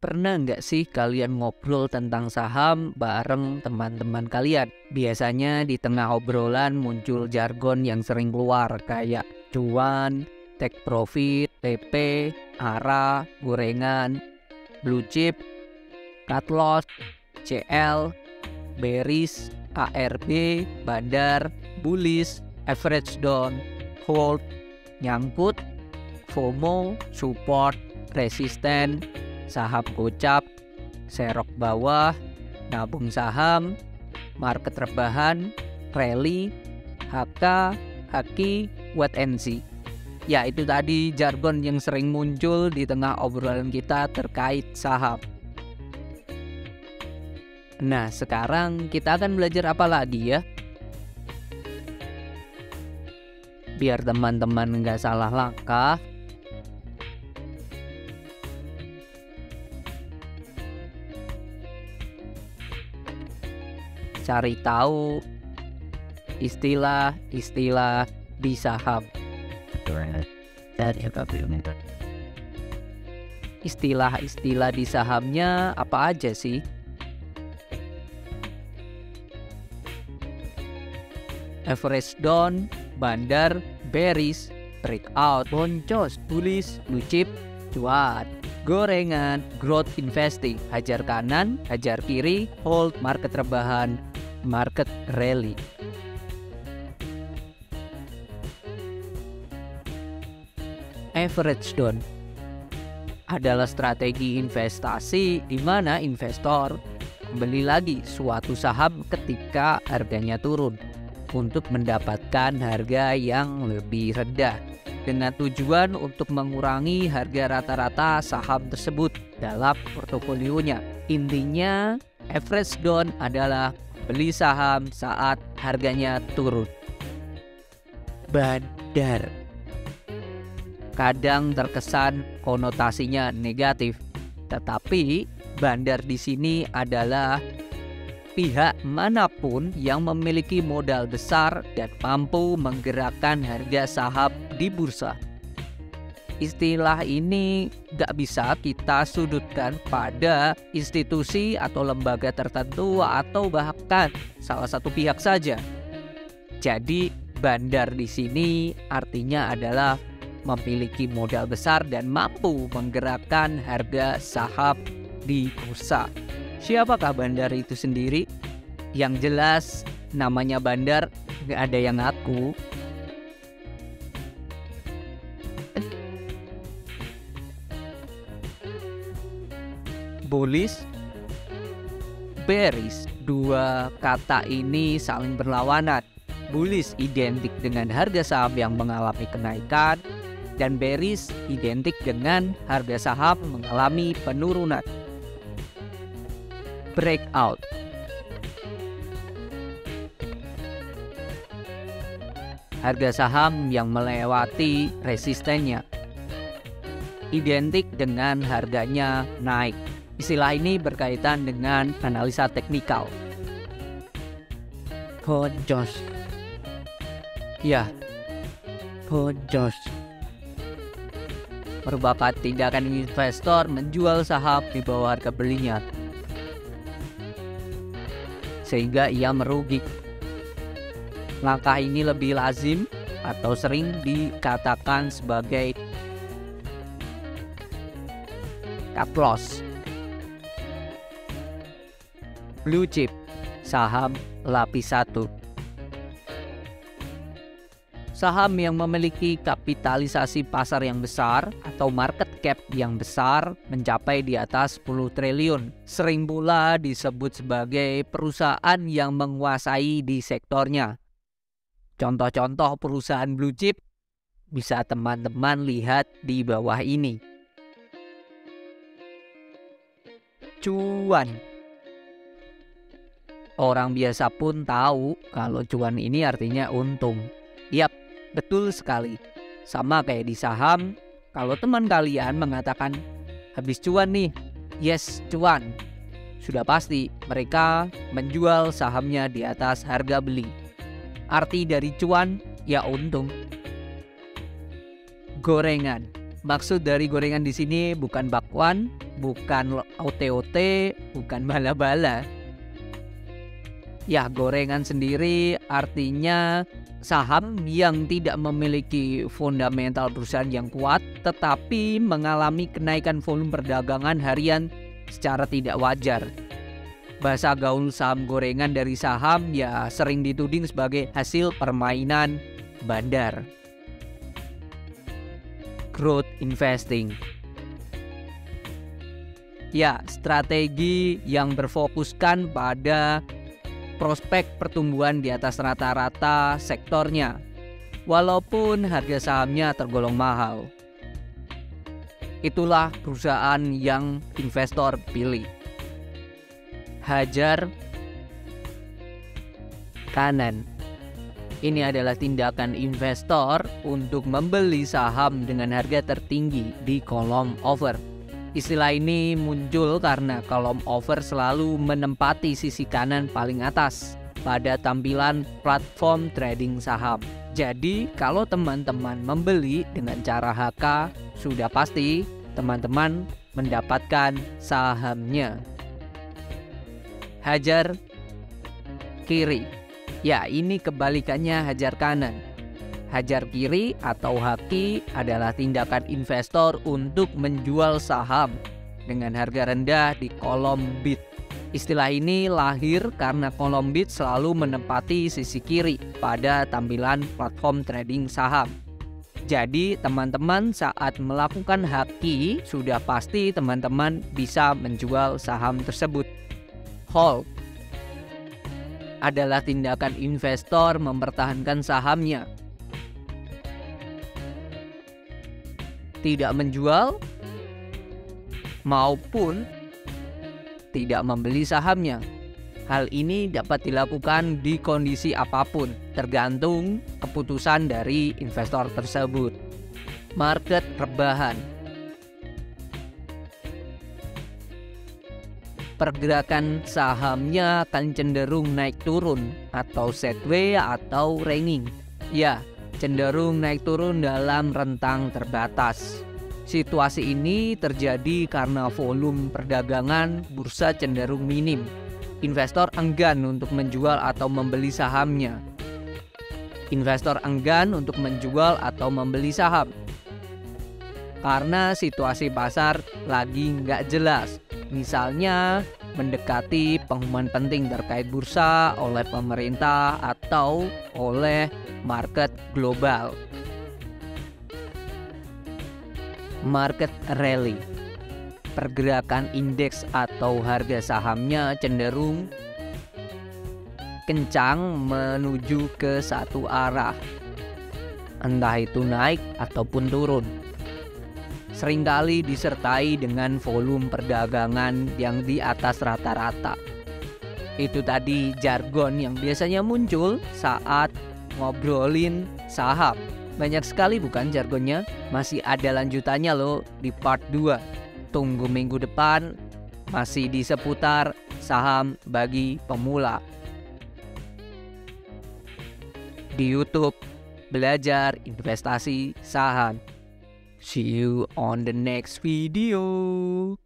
Pernah nggak sih kalian ngobrol tentang saham bareng teman-teman kalian? Biasanya di tengah obrolan muncul jargon yang sering keluar kayak cuan, take profit, TP, ARA, gorengan, blue chip, cut loss, CL, bearish, ARB, bandar, bullish, average down, hold, nyangkut, FOMO, support, resisten, saham gocap, serok bawah, nabung saham, market rebahan, rally, HK, haki, wait and see. Ya, itu tadi jargon yang sering muncul di tengah obrolan kita terkait saham. Nah, sekarang kita akan belajar apa lagi ya? Biar teman-teman nggak salah langkah, cari tahu istilah-istilah di saham. Istilah-istilah di sahamnya apa aja sih? Average down, bandar, bearish, breakout, boncos, bullish, blue chip, cuan, gorengan, growth investing, hajar kanan, hajar kiri, hold, market rebahan, market rally. Average down adalah strategi investasi di mana investor membeli lagi suatu saham ketika harganya turun untuk mendapatkan harga yang lebih rendah dengan tujuan untuk mengurangi harga rata-rata saham tersebut dalam portofolionya. Intinya, average down adalah beli saham saat harganya turun. Bandar kadang terkesan konotasinya negatif, tetapi bandar di sini adalah pihak manapun yang memiliki modal besar dan mampu menggerakkan harga saham di bursa. Istilah ini gak bisa kita sudutkan pada institusi atau lembaga tertentu atau bahkan salah satu pihak saja. Jadi bandar di sini artinya adalah memiliki modal besar dan mampu menggerakkan harga saham di bursa. Siapakah bandar itu sendiri? Yang jelas namanya bandar, gak ada yang ngaku. Bullish, bearish, dua kata ini saling berlawanan. Bullish identik dengan harga saham yang mengalami kenaikan, dan bearish identik dengan harga saham mengalami penurunan. Breakout harga saham yang melewati resistennya, identik dengan harganya naik. Istilah ini berkaitan dengan analisa teknikal. Boncos, ya, boncos merupakan tindakan investor menjual saham di bawah harga belinya sehingga ia merugi. Langkah ini lebih lazim atau sering dikatakan sebagai cut loss. Blue chip, saham lapis 1. Saham yang memiliki kapitalisasi pasar yang besar atau market cap yang besar mencapai di atas 10 triliun. Sering pula disebut sebagai perusahaan yang menguasai di sektornya. Contoh-contoh perusahaan blue chip bisa teman-teman lihat di bawah ini. Cuan. Orang biasa pun tahu kalau cuan ini artinya untung. Yap, betul sekali. Sama kayak di saham, kalau teman kalian mengatakan habis cuan nih, yes cuan, sudah pasti mereka menjual sahamnya di atas harga beli. Arti dari cuan ya untung. Gorengan. Maksud dari gorengan di sini bukan bakwan bukan OT-OT, bukan bala-bala. Ya, gorengan sendiri artinya saham yang tidak memiliki fundamental perusahaan yang kuat tetapi mengalami kenaikan volume perdagangan harian secara tidak wajar. Bahasa gaul saham gorengan dari saham ya sering dituding sebagai hasil permainan bandar. Growth investing. Ya, strategi yang berfokuskan pada prospek pertumbuhan di atas rata-rata sektornya, walaupun harga sahamnya tergolong mahal. Itulah perusahaan yang investor pilih. Hajar kanan. Ini adalah tindakan investor untuk membeli saham dengan harga tertinggi di kolom over. Istilah ini muncul karena kolom over selalu menempati sisi kanan paling atas pada tampilan platform trading saham. Jadi kalau teman-teman membeli dengan cara HK, sudah pasti teman-teman mendapatkan sahamnya. Hajar kiri. Ya, ini kebalikannya hajar kanan. Hajar kiri atau haki adalah tindakan investor untuk menjual saham dengan harga rendah di kolom bid. Istilah ini lahir karena kolom bid selalu menempati sisi kiri pada tampilan platform trading saham. Jadi teman-teman saat melakukan haki sudah pasti teman-teman bisa menjual saham tersebut. Hold adalah tindakan investor mempertahankan sahamnya, tidak menjual maupun tidak membeli sahamnya. Hal ini dapat dilakukan di kondisi apapun, tergantung keputusan dari investor tersebut. Market rebahan. Pergerakan sahamnya akan cenderung naik turun atau sideways atau ranging. Ya, cenderung naik turun dalam rentang terbatas. Situasi ini terjadi karena volume perdagangan bursa cenderung minim. Investor enggan untuk menjual atau membeli sahamnya. Investor enggan untuk menjual atau membeli saham karena situasi pasar lagi nggak jelas. Misalnya mendekati pengumuman penting terkait bursa oleh pemerintah atau oleh market global. Market rally. Pergerakan indeks atau harga sahamnya cenderung kencang menuju ke satu arah, entah itu naik ataupun turun. Seringkali disertai dengan volume perdagangan yang di atas rata-rata. Itu tadi jargon yang biasanya muncul saat ngobrolin saham. Banyak sekali bukan jargonnya? Masih ada lanjutannya loh di part 2. Tunggu minggu depan, masih di seputar saham bagi pemula. Di YouTube, belajar investasi saham. See you on the next video.